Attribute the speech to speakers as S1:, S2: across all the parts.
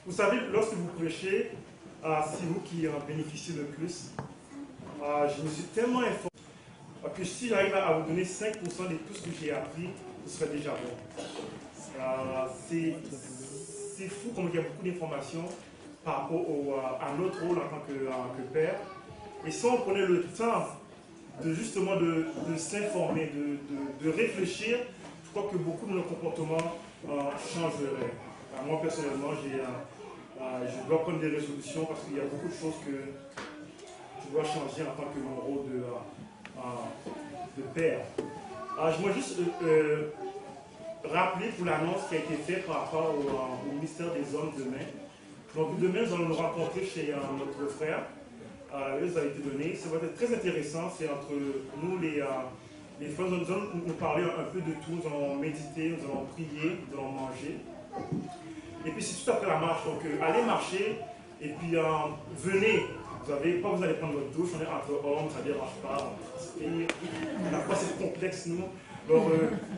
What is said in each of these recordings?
S1: Vous savez, lorsque vous prêchez, c'est vous qui en bénéficiez le plus. Je me suis tellement informé que si j'arrive à vous donner 5% de tout ce que j'ai appris, ce serait déjà bon. C'est fou comme il y a beaucoup d'informations par rapport à notre rôle en tant que père. Et si on prenait le temps de justement de s'informer, de réfléchir, je crois que beaucoup de nos comportements changeraient. Moi personnellement, je dois prendre des résolutions parce qu'il y a beaucoup de choses que je dois changer en tant que mon rôle de père. Je veux juste rappeler pour l'annonce qui a été faite par rapport au ministère des Hommes demain. Donc demain, nous allons nous rencontrer chez notre frère. Ça a été donné. Ça va être très intéressant. C'est entre nous, les frères. Nous allons nous parler un peu de tout. Nous allons méditer, nous allons prier, nous allons manger. Et puis c'est tout après la marche. Donc allez marcher et puis venez. Vous n'avez pas besoin d'aller prendre votre douche. On est entre hommes, ça ne dérange pas. On transpire. Parfois c'est complexe, nous. Alors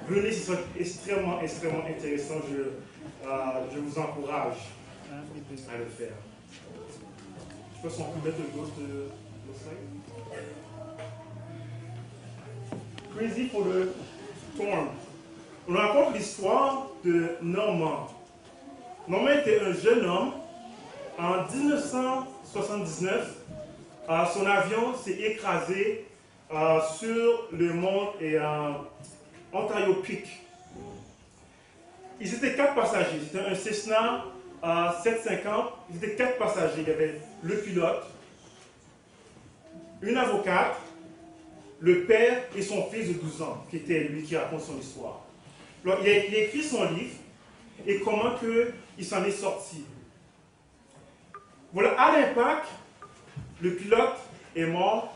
S1: venez, ce sera extrêmement intéressant. Je vous encourage à le faire. Je pense qu'on peut mettre le ghost de slide. Crazy for the Storm. On raconte l'histoire de Norman. Norman était un jeune homme. En 1979, son avion s'est écrasé sur le mont Ontario Peak. Ils étaient 4 passagers. C'était un Cessna 750. Ils étaient 4 passagers. Il y avait le pilote, une avocate, le père et son fils de 12 ans, qui était lui qui raconte son histoire. Alors, il a écrit son livre et comment il s'en est sorti. Voilà, à l'impact, le pilote est mort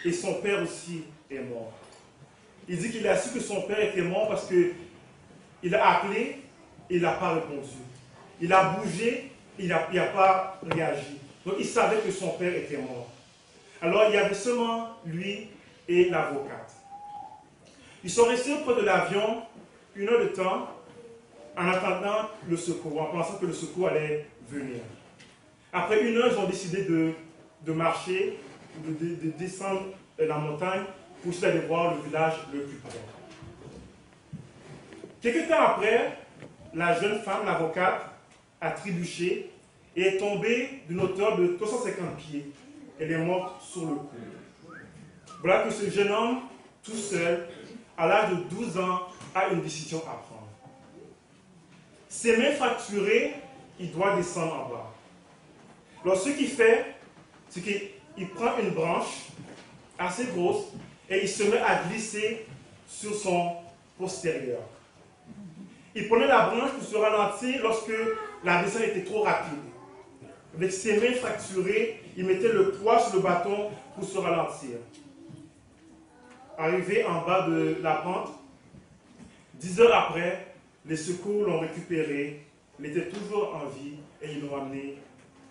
S1: et son père aussi est mort. Il dit qu'il a su que son père était mort parce qu'il a appelé et il n'a pas répondu. Il a bougé et il n'a pas réagi. Donc il savait que son père était mort. Alors il y avait seulement lui et l'avocate. Ils sont restés auprès de l'avion 1 heure de temps en attendant le secours, en pensant que le secours allait venir. Après 1 heure, ils ont décidé de marcher, de descendre la montagne pour aller voir le village le plus près. Quelques temps après, la jeune femme, l'avocate, a trébuché et est tombée d'une hauteur de 350 pieds. Elle est morte sur le coup. Voilà que ce jeune homme, tout seul, à l'âge de 12 ans, a une décision à prendre. Ses mains fracturées, il doit descendre en bas. Alors ce qu'il fait, c'est qu'il prend une branche assez grosse et il se met à glisser sur son postérieur. Il prenait la branche pour se ralentir lorsque la descente était trop rapide. Avec ses mains fracturées, il mettait le poids sur le bâton pour se ralentir. Arrivé en bas de la pente, 10 heures après, les secours l'ont récupéré. Il était toujours en vie et ils l'ont amené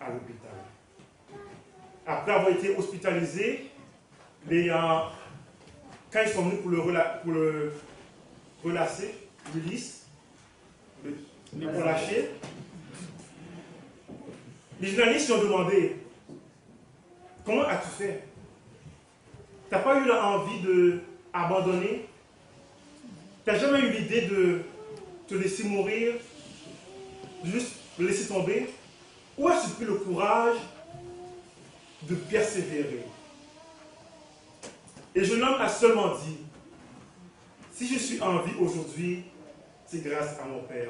S1: à l'hôpital. Après avoir été hospitalisé, quand ils sont venus pour le relâcher, le relâcher, les journalistes lui ont demandé « Comment as-tu fait? Tu n'as pas eu envie d'abandonner? Tu n'as jamais eu l'idée de te laisser mourir, de juste le laisser tomber? Où as-tu pris le courage de persévérer ?» Et le jeune homme a seulement dit « Si je suis en vie aujourd'hui, c'est grâce à mon père.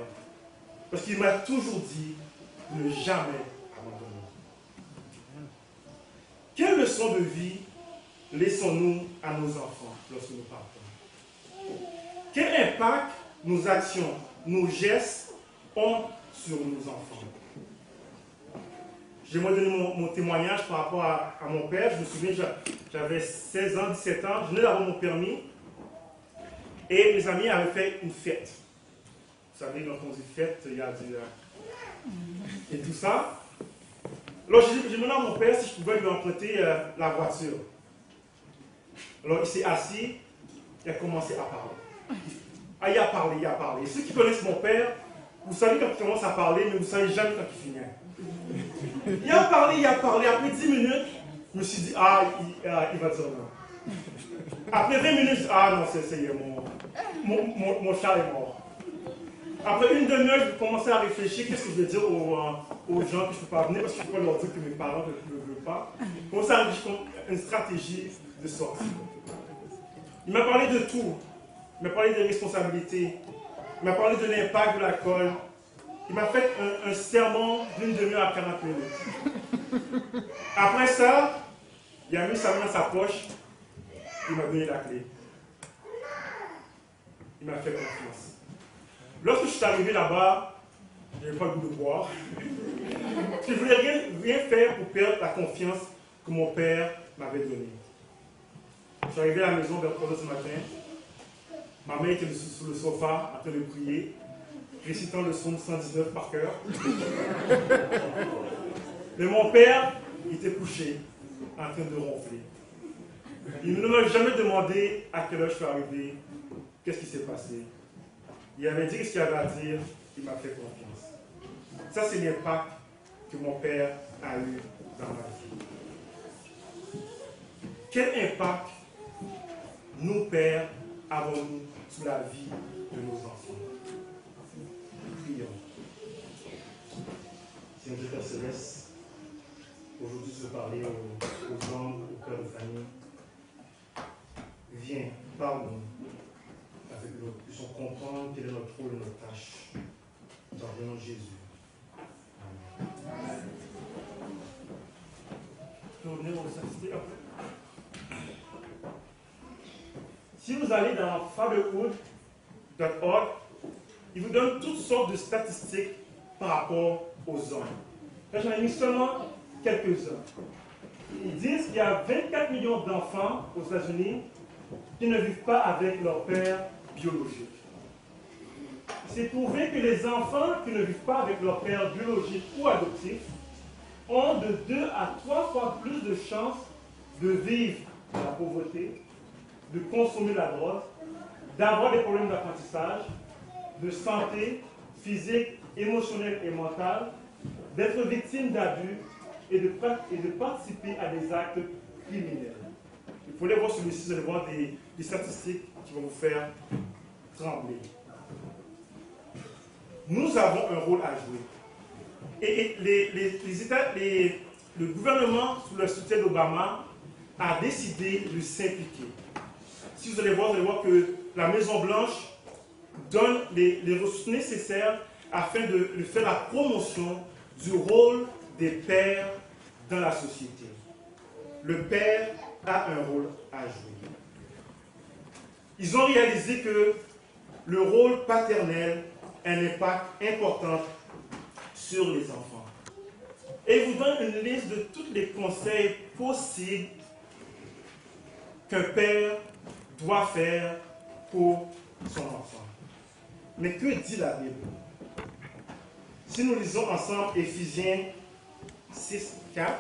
S1: Parce qu'il m'a toujours dit de ne jamais abandonner. » Quelle leçon de vie laissons-nous à nos enfants lorsque nous partons? Quel impact nos actions, nos gestes ont sur nos enfants? J'aimerais donner mon témoignage par rapport à mon père. Je me souviens, j'avais 16 ans, 17 ans, je venais d'avoir mon permis. Et mes amis avaient fait une fête. Vous savez, quand on dit fête, il y a et tout ça. Alors j'ai demandé à mon père si je pouvais lui emprunter la voiture. Alors il s'est assis, il a commencé à parler. Il a parlé. Et ceux qui connaissent mon père, Vous savez quand il commence à parler, mais vous ne savez jamais quand il finit. Il a parlé. Après 10 minutes, je me suis dit, il va dire non. Après 20 minutes, non, c'est mon chat est mort. Après une demi-heure, je commençais à réfléchir, qu'est-ce que je vais dire aux gens que je ne peux pas venir parce que je ne peux pas leur dire que mes parents ne veulent pas. Je commençais à réfléchir une stratégie de sortie. Il m'a parlé de tout. Il m'a parlé des responsabilités. Il m'a parlé de l'impact de l'alcool. Il m'a fait un sermon d'une demi-heure à 40 minutes. Après ça, il a mis sa main dans sa poche. Il m'a donné la clé. Il m'a fait confiance. Lorsque je suis arrivé là-bas, je n'avais pas le goût de boire. Je ne voulais rien faire pour perdre la confiance que mon père m'avait donnée. Je suis arrivé à la maison vers 3h du matin. Ma mère était sur le sofa en train de prier, récitant le psaume 119 par cœur. Mais mon père était couché, en train de ronfler. Il ne m'a jamais demandé à quelle heure je suis arrivé, qu'est-ce qui s'est passé. Il avait dit ce qu'il avait à dire, il m'a fait confiance. Ça, c'est l'impact que mon père a eu dans ma vie. Quel impact nous, pères, avons-nous sur la vie de nos enfants? Prions. Seigneur Dieu Père Céleste, aujourd'hui je veux parler aux hommes, aux pères de famille. Viens, parle-nous, afin que nous puissions comprendre quel est notre rôle et notre tâche. Dans le nom de Jésus. Amen. Je vais revenir aux statistiques après. Si vous allez dans fatherhood.org, il vous donne toutes sortes de statistiques par rapport aux hommes. Là, j'en ai mis seulement quelques-uns. Ils disent qu'il y a 24 millions d'enfants aux États-Unis qui ne vivent pas avec leur père biologique. C'est prouvé que les enfants qui ne vivent pas avec leur père biologique ou adoptif ont de 2 à 3 fois plus de chances de vivre dans la pauvreté, de consommer la drogue, d'avoir des problèmes d'apprentissage, de santé physique, émotionnelle et mentale, d'être victime d'abus et de participer à des actes criminels. Il faut les voir sur le site, vous allez voir des statistiques qui vont vous faire trembler. Nous avons un rôle à jouer. Et le gouvernement, sous le soutien d'Obama, a décidé de s'impliquer. Si vous allez voir que la Maison-Blanche donne les ressources nécessaires afin de faire la promotion du rôle des pères dans la société. Le père a un rôle à jouer. Ils ont réalisé que le rôle paternel a un impact important sur les enfants. Et ils vous donnent une liste de tous les conseils possibles qu'un père doit faire pour son enfant. Mais que dit la Bible? Si nous lisons ensemble Éphésiens 6, 4,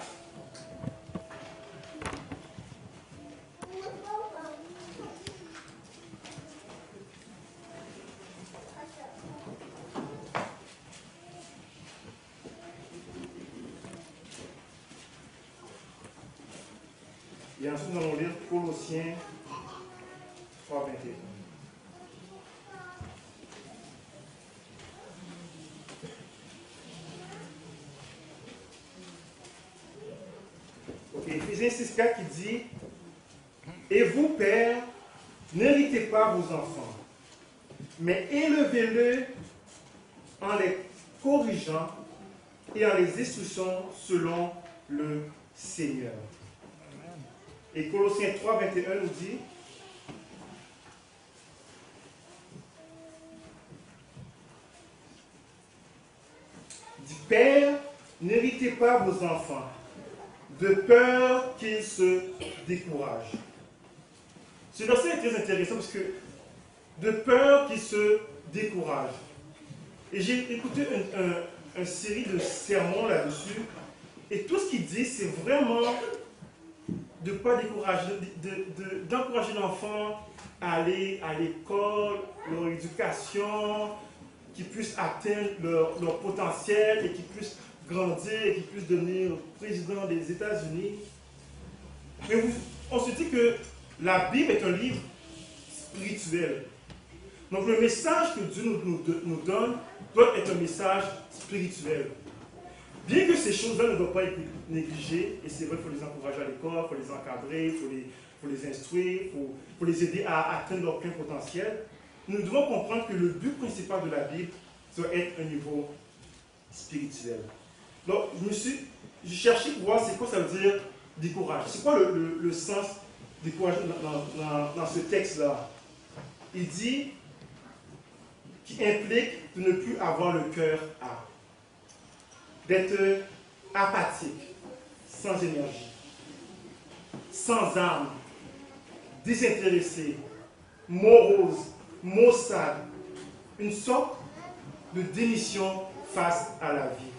S1: et ensuite nous allons lire Colossiens 3, 21. Éphésiens 6,4 qui dit « Et vous, pères, n'héritez pas vos enfants, mais élevez-les en les corrigeant et en les instruisant selon le Seigneur. » Et Colossiens 3, 21 nous dit « Père, n'héritez pas vos enfants, de peur qu'ils se découragent. » Ce verset est très intéressant parce que de peur qu'ils se découragent. Et j'ai écouté une série de sermons là-dessus, et tout ce qu'il dit, c'est vraiment de ne pas décourager, d'encourager l'enfant à aller à l'école, leur éducation, qui puissent atteindre leur potentiel et qui puissent grandir et qui puissent devenir président des États-Unis. Mais on se dit que la Bible est un livre spirituel. Donc le message que Dieu nous donne doit être un message spirituel. Bien que ces choses-là ne doivent pas être négligées, et c'est vrai qu'il faut les encourager à l'école, il faut les encadrer, il faut les instruire, il faut les aider à atteindre leur plein potentiel, nous devons comprendre que le but principal de la Bible doit être un niveau spirituel. Donc, j'ai cherché pour voir c'est quoi ça veut dire décourager. C'est quoi le sens décourager dans ce texte-là? Il dit qui implique de ne plus avoir le cœur à, d'être apathique, sans énergie, sans âme, désintéressé, morose, maussade, une sorte de démission face à la vie.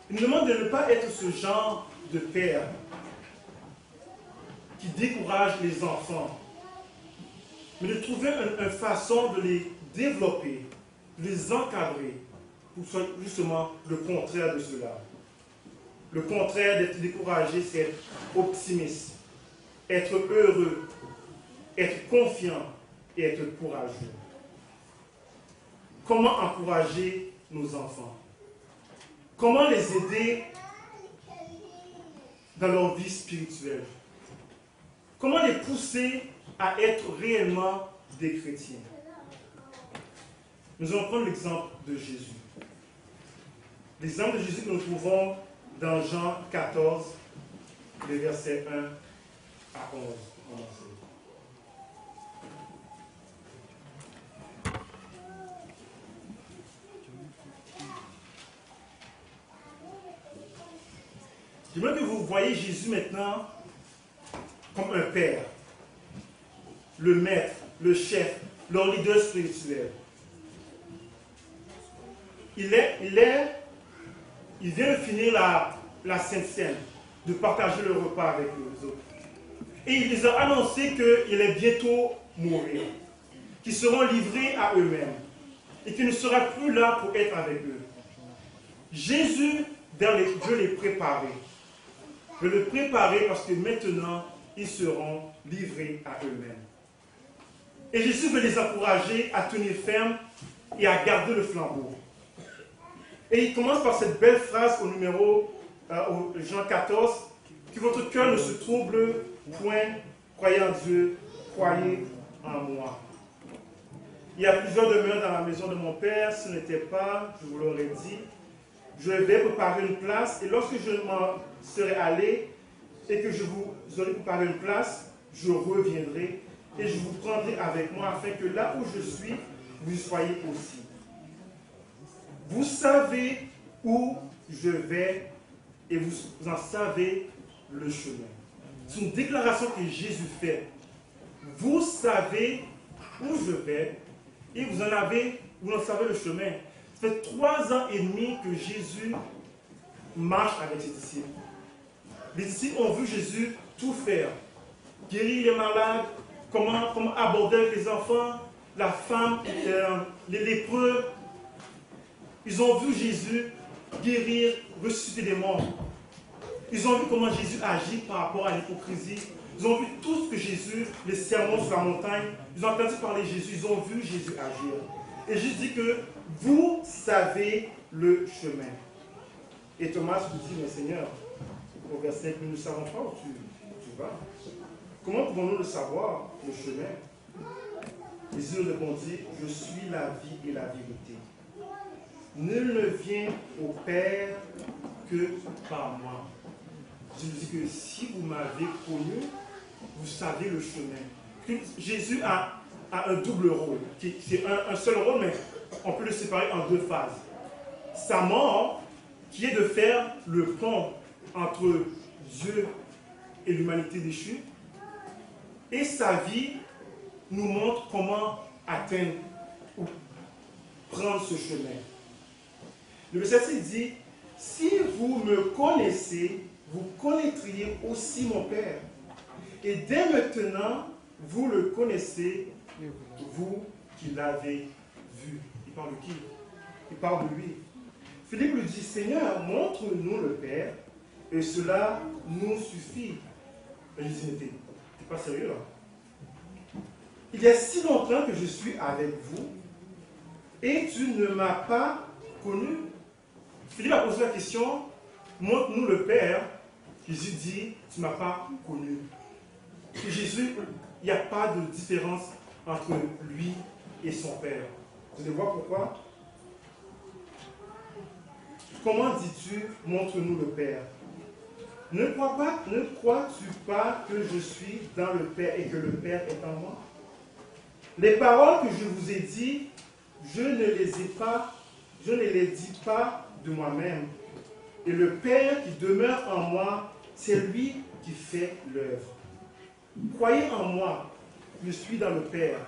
S1: Il nous demande de ne pas être ce genre de père qui décourage les enfants, mais de trouver une façon de les développer, de les encadrer, pour faire justement le contraire de cela. Le contraire d'être découragé, c'est être optimiste, être heureux, être confiant et être courageux. Comment encourager nos enfants? Comment les aider dans leur vie spirituelle? Comment les pousser à être réellement des chrétiens? Nous allons prendre l'exemple de Jésus. L'exemple de Jésus que nous trouvons dans Jean 14, les versets 1 à 11. J'aimerais que vous voyez Jésus maintenant comme un père, le maître, le chef, leur leader spirituel. Il vient de finir la Sainte Seine, de partager le repas avec les autres. Et il les a annoncé qu'il allait bientôt mourir, qu'ils seront livrés à eux-mêmes et qu'il ne sera plus là pour être avec eux. Jésus, Dieu les préparait. Je les préparer parce que maintenant, ils seront livrés à eux-mêmes. Et Jésus veut les encourager à tenir ferme et à garder le flambeau. Et il commence par cette belle phrase au Jean 14, que votre cœur ne se trouble point, croyez en Dieu, croyez en moi. Il y a plusieurs demeures dans la maison de mon Père, ce n'était pas, je vous l'aurais dit, je vais préparer une place, et lorsque je m'en serai allé, et que je vous aurai préparé une place, je reviendrai, et je vous prendrai avec moi, afin que là où je suis, vous y soyez aussi. Vous savez où je vais, et vous en savez le chemin. C'est une déclaration que Jésus fait. Vous savez où je vais, et vous en savez le chemin. Ça fait 3 ans et demi que Jésus marche avec ses disciples. Les disciples ont vu Jésus tout faire. Guérir les malades, comment aborder avec les enfants, la femme, les lépreux. Ils ont vu Jésus guérir, ressusciter des morts. Ils ont vu comment Jésus agit par rapport à l'hypocrisie. Ils ont vu tout ce que Jésus, les sermons sur la montagne, ils ont entendu parler de Jésus, ils ont vu Jésus agir. Et Jésus dit que vous savez le chemin. Et Thomas lui dit, mais Seigneur, au verset 5, nous ne savons pas où tu vas. Comment pouvons-nous le savoir, le chemin? Jésus nous répondit, je suis la vie et la vérité. Nul ne vient au Père que par moi. Je vous dis que si vous m'avez connu, vous savez le chemin. Jésus a un double rôle. C'est un seul rôle, mais on peut le séparer en 2 phases. Sa mort, qui est de faire le pont entre Dieu et l'humanité déchue, et sa vie nous montre comment atteindre ou prendre ce chemin. Le verset 6 dit, si vous me connaissez, vous connaîtriez aussi mon Père. Et dès maintenant, vous le connaissez, vous qui l'avez vu et parle de qui? Il parle de lui. Philippe lui dit, Seigneur, montre-nous le Père, et cela nous suffit. Et je dis, mais t'es pas sérieux là? Il y a si longtemps que je suis avec vous, et tu ne m'as pas connu. Philippe a posé la question, montre-nous le Père. Jésus dit, tu ne m'as pas connu. Et Jésus, il n'y a pas de différence entre lui et son Père. Vous allez voir pourquoi? Comment dis-tu, montre-nous le Père? Ne crois-tu pas que je suis dans le Père et que le Père est en moi? Les paroles que je vous ai dites, je ne les dis pas de moi-même. Et le Père qui demeure en moi, c'est lui qui fait l'œuvre. Croyez en moi, je suis dans le Père.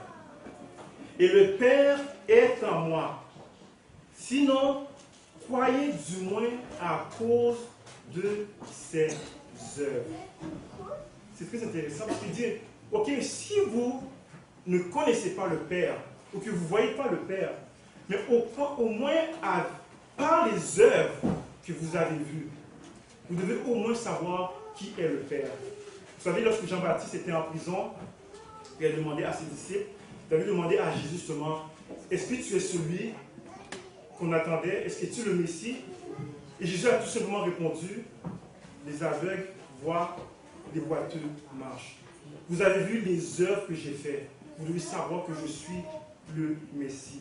S1: Et le Père est en moi. Sinon, croyez du moins à cause de ses œuvres. C'est très intéressant parce qu'il dit, ok, si vous ne connaissez pas le Père, ou que vous ne voyez pas le Père, mais au moins par les œuvres que vous avez vues, vous devez au moins savoir qui est le Père. Vous savez, lorsque Jean-Baptiste était en prison, il a demandé à ses disciples, il avait demandé à Jésus justement, est-ce que tu es celui qu'on attendait? Est-ce que tu es le Messie? Et Jésus a tout simplement répondu, les aveugles voient, les boiteux marchent. Vous avez vu les œuvres que j'ai faites. Vous devez savoir que je suis le Messie.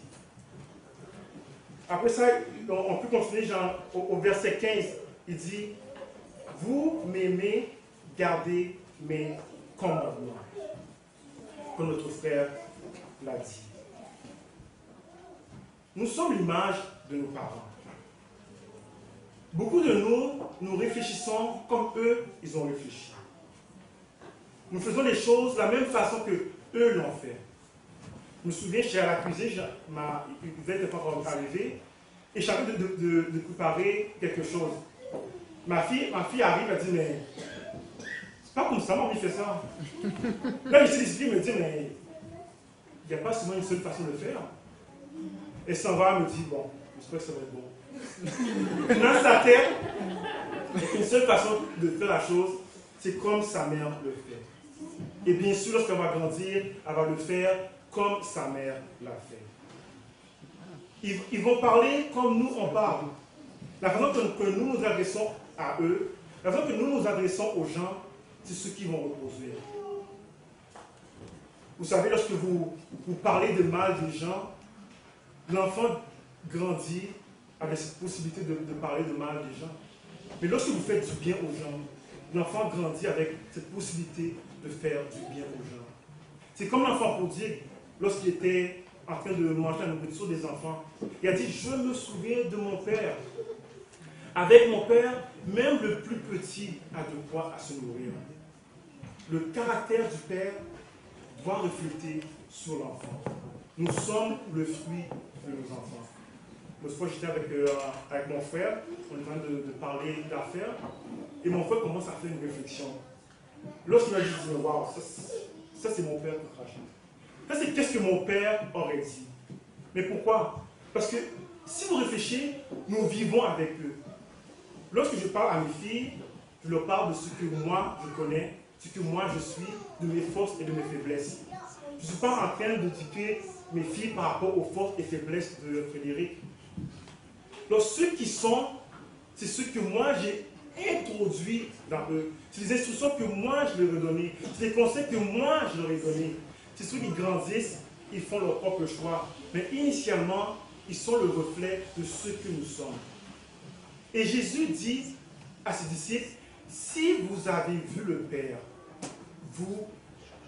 S1: Après ça, on peut continuer au verset 15. Il dit, vous m'aimez, gardez mes commandements. Comme notre frère l'a dit. Nous sommes l'image de nos parents. Beaucoup de nous réfléchissons comme eux, ils ont réfléchi. Nous faisons les choses de la même façon que eux l'ont fait. Je me souviens, j'étais à la cuisine, il n'était pas encore arrivé, et je suis en train de préparer quelque chose. Ma fille arrive, elle dit, mais c'est pas comme ça, maman, il fait ça. Là, ici, les filles me disent, mais il n'y a pas seulement une seule façon de le faire. Et s'en va, elle me dit, bon, j'espère que ça va être bon. Dans sa tête, une seule façon de faire la chose, c'est comme sa mère le fait. Et bien sûr, lorsqu'elle va grandir, elle va le faire comme sa mère l'a fait. Ils vont parler comme nous on parle. La façon que nous nous adressons à eux, la façon que nous nous adressons aux gens, c'est ce qu'ils vont reproduire. Vous savez, lorsque vous parlez de mal des gens, l'enfant grandit avec cette possibilité de parler de mal des gens. Mais lorsque vous faites du bien aux gens, l'enfant grandit avec cette possibilité de faire du bien aux gens. C'est comme l'enfant prodigue, lorsqu'il était en train de manger la nourriture des enfants. Il a dit, je me souviens de mon père. Avec mon père, même le plus petit a de quoi à se nourrir. Le caractère du père doit refléter sur l'enfant. Nous sommes le fruit de nos enfants. L'autre fois, j'étais avec mon frère, on est en train de parler d'affaires, et mon frère commence à faire une réflexion. Lorsqu'il m'a dit, waouh, ça c'est mon père qui crache. Ça c'est qu'est-ce que mon père aurait dit. Mais pourquoi? Parce que si vous réfléchissez, nous vivons avec eux. Lorsque je parle à mes filles, je leur parle de ce que moi je connais, ce que moi je suis, de mes forces et de mes faiblesses. Je ne suis pas en train de dicter mes filles par rapport aux forces et faiblesses de Frédéric. Donc ceux qui sont, c'est ceux que moi j'ai introduits dans eux. C'est les instructions que moi je leur ai données. C'est les conseils que moi je leur ai donnés. C'est ceux qui grandissent, ils font leur propre choix. Mais initialement, ils sont le reflet de ce que nous sommes. Et Jésus dit à ses disciples, si vous avez vu le Père,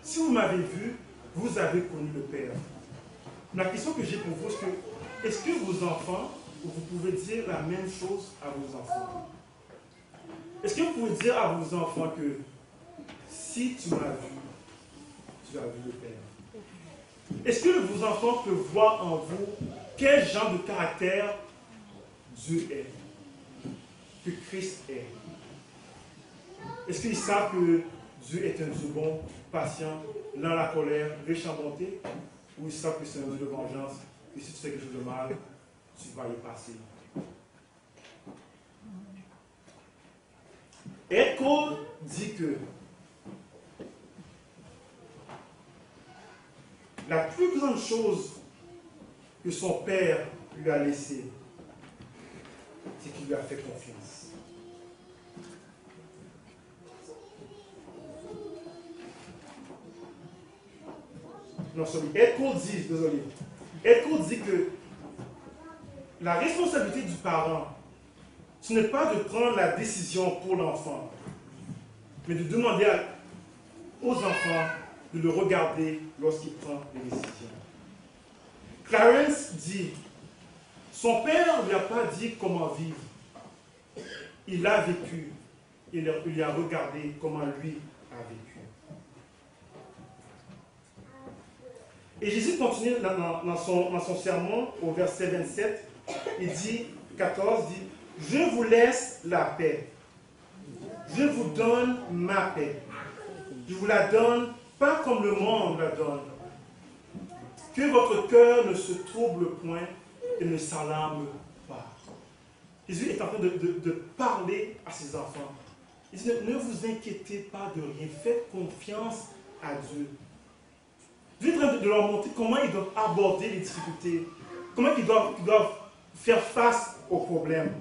S1: si vous m'avez vu, vous avez connu le Père. La question que j'ai pour vous, c'est est-ce que vos enfants, vous pouvez dire la même chose à vos enfants? Est-ce que vous pouvez dire à vos enfants que si tu m'as vu, tu as vu le Père? Est-ce que vos enfants peuvent voir en vous quel genre de caractère Dieu est, que Christ est? Est-ce qu'ils savent que Dieu est un Dieu bon, patient, lent à la colère, riche en bonté? Ou ils savent que c'est un Dieu de vengeance, Et si tu fais quelque chose de mal, tu vas y passer. Echo dit que la plus grande chose que son père lui a laissée, c'est qu'il lui a fait confiance. Non, Echo dit que la responsabilité du parent, ce n'est pas de prendre la décision pour l'enfant, mais de demander aux enfants de le regarder lorsqu'il prend des décisions. Clarence dit, son père ne lui a pas dit comment vivre. Il a vécu. Il lui a regardé comment lui a vécu. Et Jésus continue dans son sermon au verset 27. Il dit, 14, dit, je vous laisse la paix. Je vous donne ma paix. Je vous la donne pas comme le monde la donne. Que votre cœur ne se trouble point et ne s'alarme pas. Jésus est en train de parler à ses enfants. Il dit, ne vous inquiétez pas de rien. Faites confiance à Dieu. Dieu est en train de leur montrer comment ils doivent aborder les difficultés. Comment ils doivent faire face aux problèmes.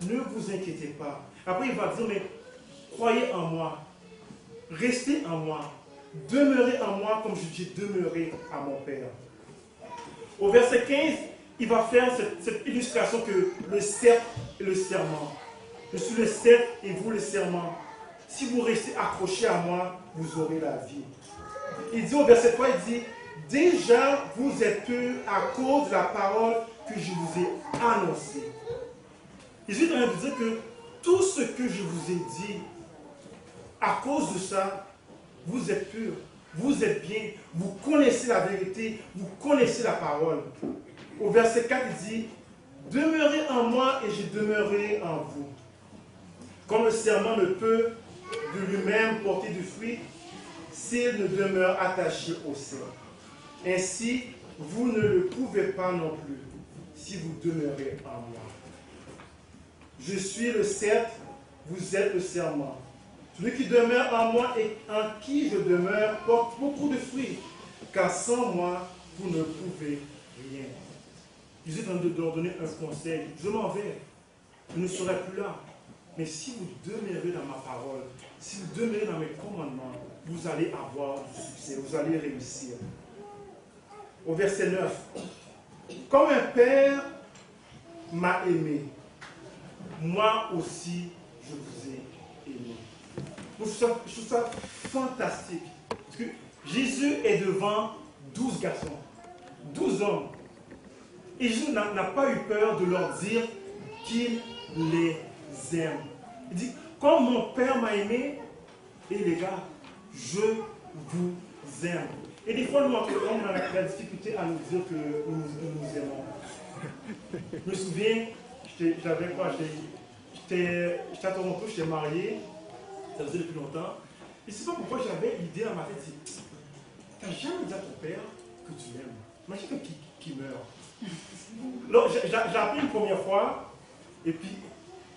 S1: Ne vous inquiétez pas. Après, il va dire, mais croyez en moi. Restez en moi. Demeurez en moi comme j'ai demeuré à mon Père. Au verset 15, il va faire cette illustration que le cep et le serment. Je suis le cep et vous le serment. Si vous restez accrochés à moi, vous aurez la vie. Il dit au verset 3, il dit, déjà vous êtes peu à cause de la parole que je vous ai annoncée. Jésus est en train de dire que tout ce que je vous ai dit, à cause de ça, vous êtes purs, vous êtes bien, vous connaissez la vérité, vous connaissez la parole. Au verset 4, il dit, demeurez en moi et je demeurerai en vous. Comme le serment ne peut de lui-même porter du fruit, s'il ne demeure attaché au cep. Ainsi, vous ne le pouvez pas non plus, si vous demeurez en moi. Je suis le cep, vous êtes le serment. Celui qui demeure en moi et en qui je demeure porte beaucoup de fruits, car sans moi, vous ne pouvez rien. Jésus est en train de leur donner un conseil. Je m'en vais, je ne serai plus là. Mais si vous demeurez dans ma parole, si vous demeurez dans mes commandements, vous allez avoir du succès, vous allez réussir. Au verset 9, comme un père m'a aimé, moi aussi je vous ai aimé. Je trouve ça fantastique. Parce que Jésus est devant 12 garçons, 12 hommes. Et Jésus n'a pas eu peur de leur dire qu'il les aime. Il dit, comme mon Père m'a aimé, et les gars, je vous aime. Et des fois, nous, entre hommes, on a la difficulté à nous dire que nous aimons. Je me souviens, j'avais quoi? J'étais à Toronto, j'étais marié, ça faisait depuis longtemps. Et c'est pas pourquoi j'avais l'idée dans ma tête, c'est, t'as jamais dit à ton père que tu l'aimes. Imagine quelqu'un qui meurt. Alors, j'ai appris une première fois, et puis,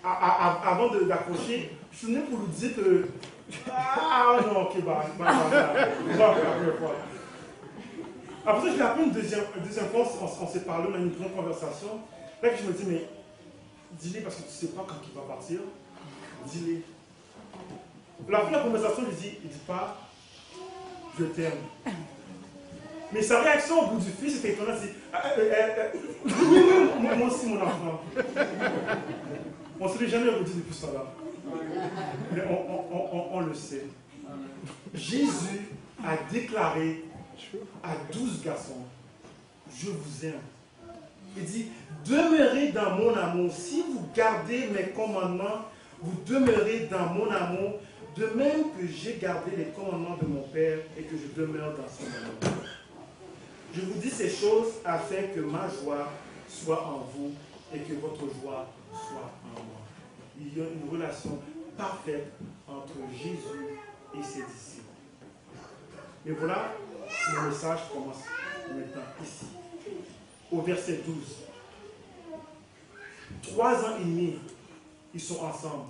S1: avant d'accrocher, je suis venu pour lui dire que, ah non, ok, bah, la première fois. Après ça, je l'ai appris une deuxième fois, on s'est parlé, on a eu une grande conversation. Là, je me dis, mais dis-le parce que tu ne sais pas quand il va partir. Dis-le. La fin de la conversation, il dit pas, je t'aime. Mais sa réaction au bout du fil, c'était étonnant, c'est, moi aussi, mon enfant. On ne se l'est jamais redit depuis ça là. Mais on le sait. Jésus a déclaré à 12 garçons, je vous aime. Il dit, demeurez dans mon amour. Si vous gardez mes commandements, vous demeurez dans mon amour, de même que j'ai gardé les commandements de mon Père et que je demeure dans son amour. Je vous dis ces choses afin que ma joie soit en vous et que votre joie soit en moi. Il y a une relation parfaite entre Jésus et ses disciples. Et voilà, le message commence maintenant ici. au verset 12. 3 ans et demi, ils sont ensemble.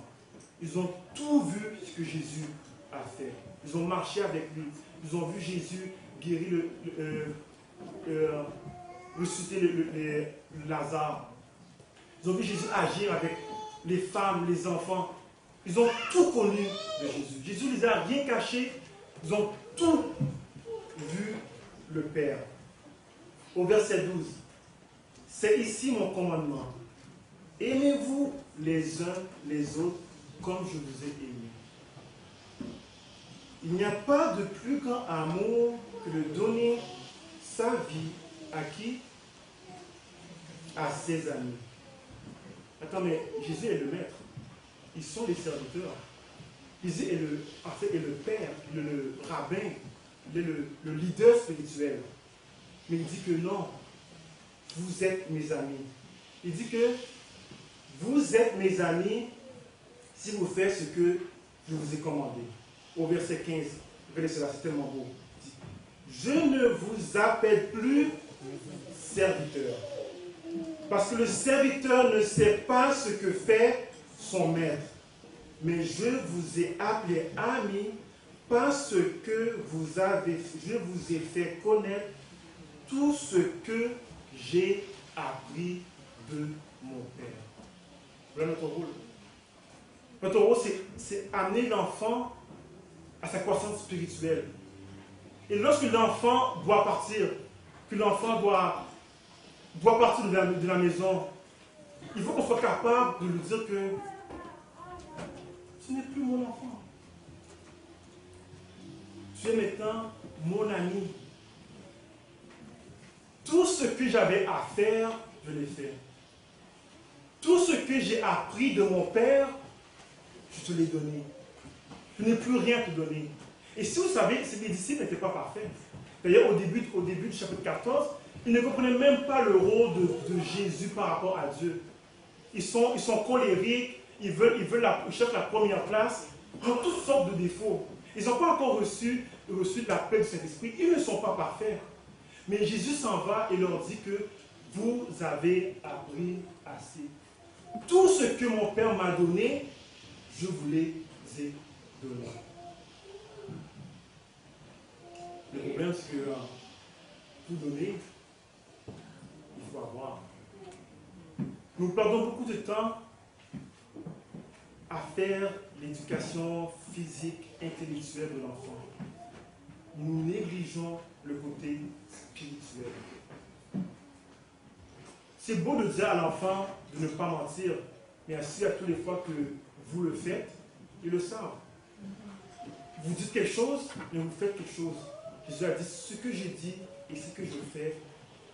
S1: Ils ont tout vu ce que Jésus a fait. Ils ont marché avec lui. Ils ont vu Jésus guérir ressusciter le Lazare. Ils ont vu Jésus agir avec les femmes, les enfants. Ils ont tout connu de Jésus. Jésus ne les a rien caché. Ils ont tout vu le Père. Au verset 12. C'est ici mon commandement. Aimez-vous les uns les autres comme je vous ai aimé. Il n'y a pas de plus grand amour que de donner sa vie à qui? À ses amis. Attends, mais Jésus est le maître. Ils sont les serviteurs. Jésus est le père, le rabbin, il est le leader spirituel. Mais il dit que non, vous êtes mes amis. Il dit que vous êtes mes amis si vous faites ce que je vous ai commandé. Au verset 15, regardez cela, c'est tellement beau. Il dit, je ne vous appelle plus serviteur. Parce que le serviteur ne sait pas ce que fait son maître. Mais je vous ai appelé ami parce que je vous ai fait connaître tout ce que j'ai appris de mon Père. Voilà notre rôle. Notre rôle, c'est amener l'enfant à sa croissance spirituelle. Et lorsque l'enfant doit partir, que l'enfant doit partir de la maison, il faut qu'on soit capable de lui dire que tu n'es plus mon enfant. Tu es maintenant mon ami. Tout ce que j'avais à faire, je l'ai fait. Tout ce que j'ai appris de mon Père, je te l'ai donné. Je n'ai plus rien à te donner. Et si vous savez, les disciples n'étaient pas parfaits. D'ailleurs, au début du chapitre 14, ils ne comprenaient même pas le rôle de Jésus par rapport à Dieu. Ils sont colériques, ils cherchent la première place, ils ont toutes sortes de défauts. Ils n'ont pas encore reçu l'appel du Saint-Esprit, ils ne sont pas parfaits. Mais Jésus s'en va et leur dit que vous avez appris assez. Tout ce que mon Père m'a donné, je vous l'ai donné. Le problème, c'est que tout donner, il faut avoir. Nous perdons beaucoup de temps à faire l'éducation physique, intellectuelle de l'enfant. Nous négligeons le côté spirituel. C'est beau de dire à l'enfant de ne pas mentir, mais ainsi à toutes les fois que vous le faites, ils le savent. Vous dites quelque chose, mais vous faites quelque chose. Jésus a dit, ce que j'ai dit et ce que je fais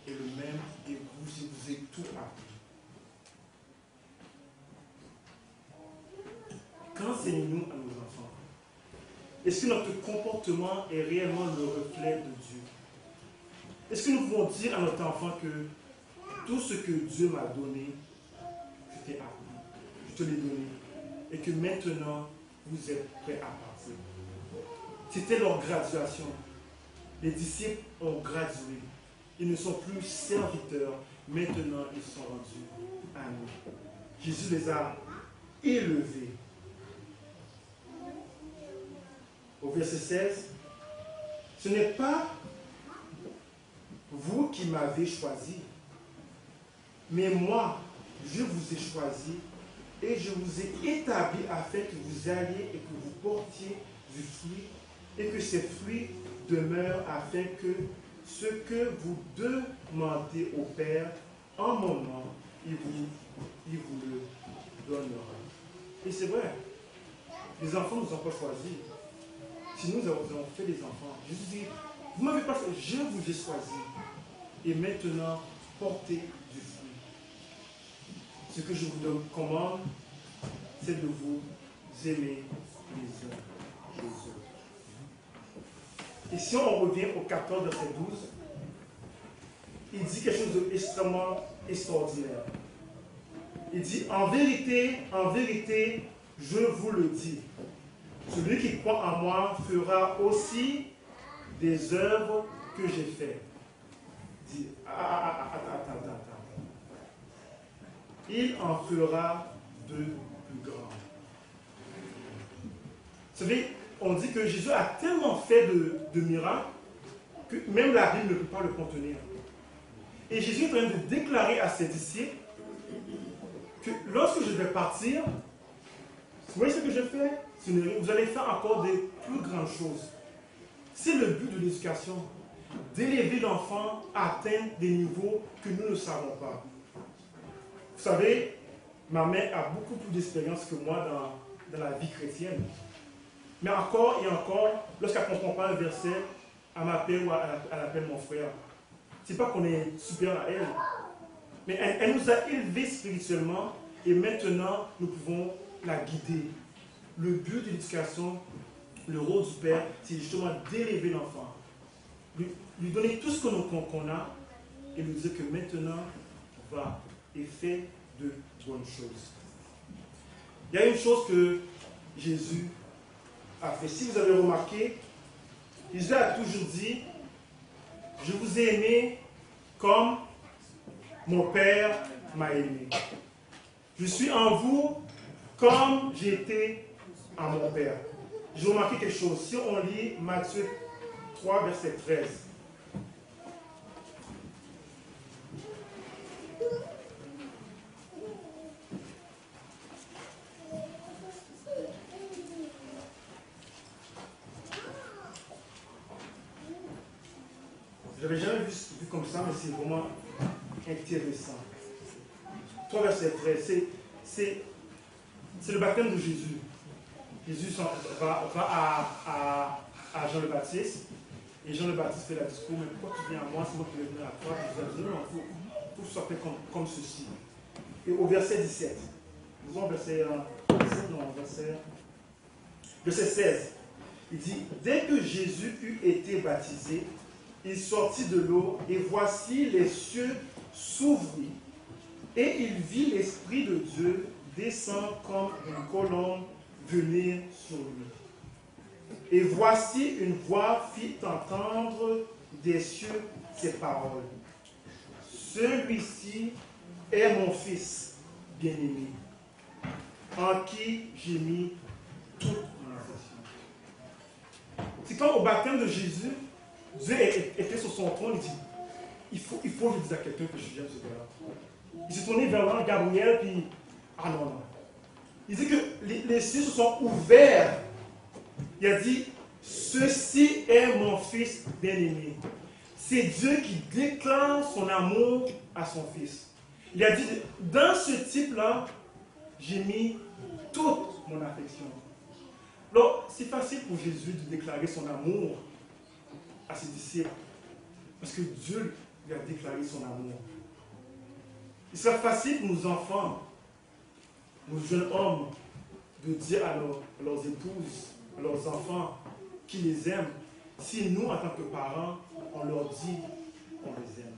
S1: est le même, et vous ai tout appris. Qu'enseignons-nous à nos enfants? Est-ce que notre comportement est réellement le reflet de Dieu? Est-ce que nous pouvons dire à notre enfant que tout ce que Dieu m'a donné, je t'ai appris, je te l'ai donné, et que maintenant, vous êtes prêts à partir? C'était leur graduation. Les disciples ont gradué. Ils ne sont plus serviteurs. Maintenant, ils sont rendus amis. Jésus les a élevés. Au verset 16, ce n'est pas vous qui m'avez choisi, mais moi, je vous ai choisi et je vous ai établi afin que vous alliez et que vous portiez du fruit et que ces fruits demeurent afin que ce que vous demandez au Père en mon nom, il vous le donnera. Et c'est vrai, les enfants ne nous ont pas choisis. Si nous avons fait des enfants, Jésus dit, vous ne m'avez pas choisi, je vous ai choisi. Et maintenant, portez du fruit. Ce que je vous commande, c'est de vous aimer les uns les autres. Et si on revient au 14, verset 12, il dit quelque chose d'extrêmement extraordinaire. Il dit, en vérité, je vous le dis, celui qui croit en moi fera aussi des œuvres que j'ai faites. dit, attends. Il en fera de plus grands. Vous savez, on dit que Jésus a tellement fait de miracles que même la Bible ne peut pas le contenir. Et Jésus est en train de déclarer à ses disciples que lorsque je vais partir, vous voyez ce que je fais? Vous allez faire encore de plus grandes choses. C'est le but de l'éducation, d'élever l'enfant à atteindre des niveaux que nous ne savons pas. Vous savez, ma mère a beaucoup plus d'expérience que moi dans la vie chrétienne. Mais encore et encore, lorsqu'elle ne comprend pas un verset, elle m'appelle ou elle appelle mon frère. Ce n'est pas qu'on est supérieur à elle, mais elle nous a élevés spirituellement et maintenant nous pouvons la guider. Le but de l'éducation, le rôle du Père, c'est justement d'élever l'enfant, lui donner tout ce qu'on a et lui dire que maintenant, va et fais de bonnes choses. Il y a une chose que Jésus a fait. Si vous avez remarqué, Jésus a toujours dit, je vous ai aimé comme mon Père m'a aimé. Je suis en vous comme j'ai été en mon Père. J'ai remarqué quelque chose. Si on lit Matthieu 3, verset 13. Je n'avais jamais vu comme ça, mais c'est vraiment intéressant. 3 verset 13, c'est le baptême de Jésus. Jésus va à Jean le Baptiste, et Jean le Baptiste fait la discours, mais pourquoi tu viens à moi, c'est moi qui vais venir à toi. Jésus a dit, non, il faut que ce soit fait comme ceci. Et au verset 17, disons verset 17, non, verset 16, il dit, dès que Jésus eut été baptisé, il sortit de l'eau, et voici les cieux s'ouvrirent, et il vit l'Esprit de Dieu descendre comme une colombe venir sur lui. Et voici une voix fit entendre des cieux ces paroles. Celui-ci est mon Fils bien-aimé, en qui j'ai mis toute mon affection. C'est comme au baptême de Jésus, Dieu était sur son trône, il dit, il faut que je dise à quelqu'un que je viens de ce gars-là. Il s'est tourné vers l'ange Gabriel, puis, ah non. Il dit que les cieux se sont ouverts. Il a dit, ceci est mon Fils bien-aimé. C'est Dieu qui déclare son amour à son Fils. Il a dit, dans ce type-là, j'ai mis toute mon affection. Alors, c'est facile pour Jésus de déclarer son amour à ses disciples, parce que Dieu lui a déclaré son amour. Il serait facile pour nos enfants, nos jeunes hommes, de dire à leurs épouses, à leurs enfants qu'ils les aiment, si nous, en tant que parents, on leur dit qu'on les aime.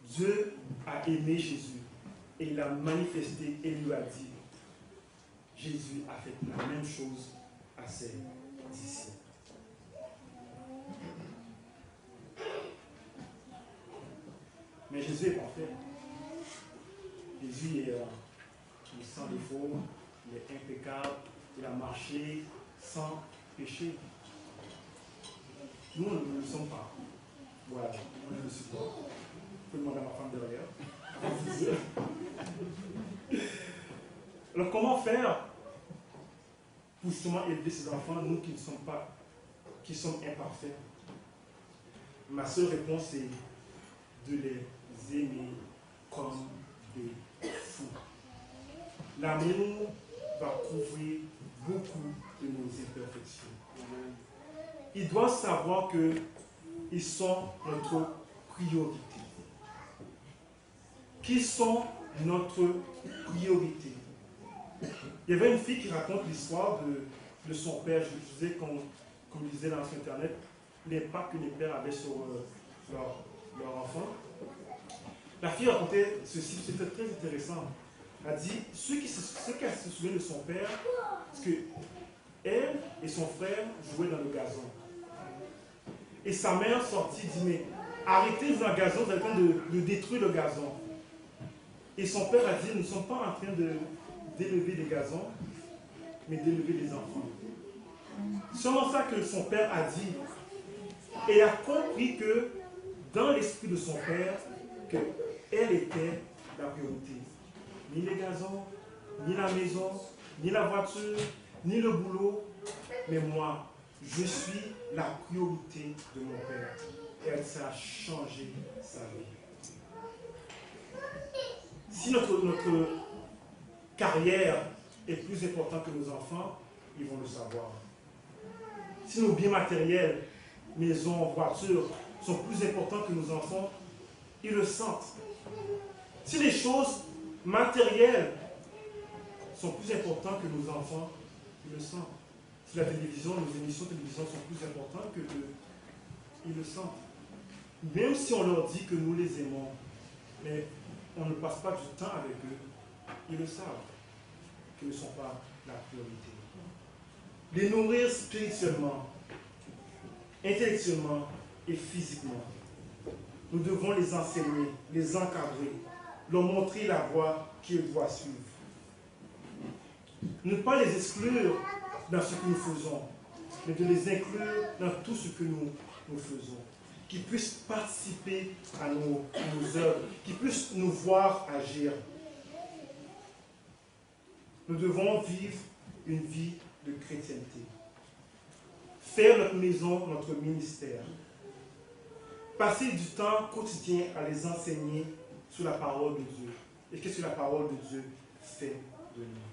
S1: Dieu a aimé Jésus et il l'a manifesté et lui a dit, Jésus a fait la même chose à ses disciples. Mais Jésus est parfait. Jésus est sans défaut, il est impeccable, il a marché sans péché. Nous, nous ne le sommes pas. Voilà, moi je ne le suis pas. Je peux demander à ma femme derrière. Alors comment faire pour justement élever ces enfants, nous qui ne sommes pas, qui sommes imparfaits? Ma seule réponse est de les aimer comme des fous. L'amour va couvrir beaucoup de nos imperfections. Ils doivent savoir qu'ils sont notre priorité. Qu'ils sont notre priorité. Il y avait une fille qui raconte l'histoire de son père. Je disais, comme je disais dans Internet, l'impact que les pères avaient sur leur enfant. La fille racontait ceci, c'était très intéressant. Elle a dit, ce qu'elle se souvient de son père, parce que elle et son frère jouaient dans le gazon. Et sa mère sortit, dit, mais arrêtez le gazon, vous êtes en train de détruire le gazon. Et son père a dit, nous ne sommes pas en train d'élever des gazons, mais d'élever des enfants. C'est seulement ça que son père a dit. Et il a compris que dans l'esprit de son père, qu'elle était la priorité. Ni les gazons, ni la maison, ni la voiture, ni le boulot, mais moi, je suis la priorité de mon père. Et elle ça a changé sa vie. Si notre carrière est plus importante que nos enfants, ils vont le savoir. Si nos biens matériels, maisons, voitures, sont plus importants que nos enfants, ils le sentent. Si les choses matérielles sont plus importantes que nos enfants, ils le sentent. Si la télévision, nos émissions de télévision sont plus importantes que eux, ils le sentent. Même si on leur dit que nous les aimons, mais on ne passe pas du temps avec eux, ils le savent, qu'ils ne sont pas la priorité. Les nourrir spirituellement, intellectuellement et physiquement. Nous devons les enseigner, les encadrer, leur montrer la voie qu'ils doivent suivre. Ne pas les exclure dans ce que nous faisons, mais de les inclure dans tout ce que nous faisons. Qu'ils puissent participer à nos œuvres, qu'ils puissent nous voir agir. Nous devons vivre une vie de chrétienté. Faire notre maison, notre ministère. Passer du temps quotidien à les enseigner sur la parole de Dieu. Et qu'est-ce que la parole de Dieu fait de nous.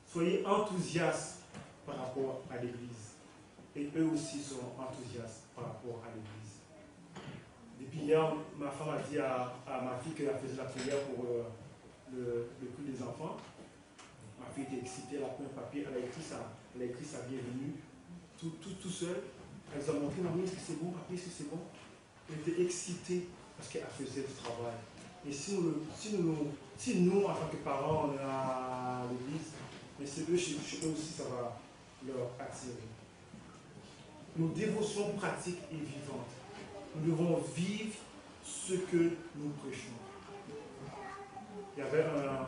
S1: Soyez enthousiastes par rapport à l'Église. Et eux aussi seront enthousiastes par rapport à l'Église. Depuis hier, ma femme a dit à ma fille qu'elle faisait la prière pour le culte des enfants. Ma fille était excitée, elle a pris un papier, elle a écrit sa bienvenue, tout seul. Elle nous a montré, maman, est-ce que c'est bon, papier, est-ce que c'est bon? Elle était excitée parce qu'elle faisait du travail. Et si nous, en tant que parents, on est à l'église, mais c'est eux, chez eux aussi, ça va leur attirer. Nos dévotions pratiques et vivantes. Nous devons vivre ce que nous prêchons. Il y avait dans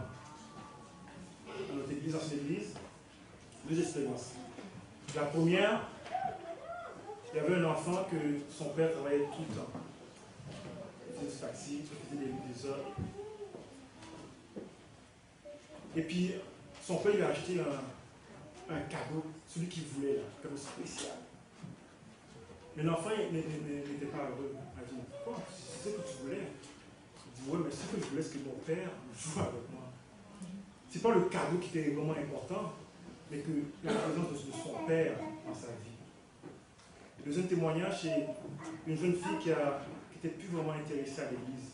S1: notre église, ancienne église, 2 expériences. La première, il y avait un enfant que son père travaillait tout le temps. Il faisait du taxi, il faisait des heures. Et puis, son père lui a acheté un cadeau, celui qu'il voulait, là, un cadeau spécial. Mais l'enfant n'était pas heureux. Il a dit, pourquoi? C'est ce que tu voulais. Il dit, ouais, mais ce que je voulais, c'est que mon père joue avec moi. Ce n'est pas le cadeau qui était vraiment important, mais que la présence de son père dans sa vie. Le deuxième témoignage, c'est une jeune fille qui n'était plus vraiment intéressée à l'église.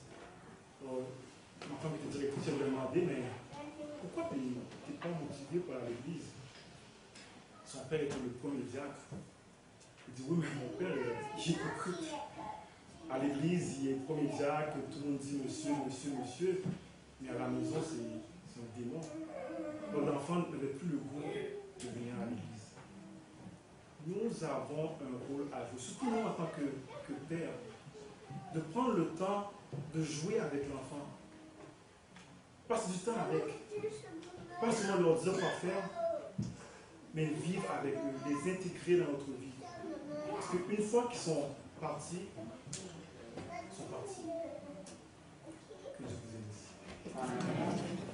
S1: L'enfant qui était directrice, elle lui a demandé, mais pourquoi tu n'es pas motivé pour aller à l'église? Son père était le premier diacre. Il dit, oui, mais mon père, il est hypocrite. À l'église, il est le premier diacre, tout le monde dit monsieur, monsieur, monsieur, mais à la maison, c'est un démon. Donc l'enfant n'avait plus le goût de venir à l'église. Nous avons un rôle à jouer, surtout nous en tant que père, de prendre le temps de jouer avec l'enfant. Passer du temps avec. Pas seulement leur dire quoi faire, mais vivre avec eux, les intégrer dans notre vie. Parce qu'une fois qu'ils sont partis, ils sont partis. Que Dieu vous aime. Amen.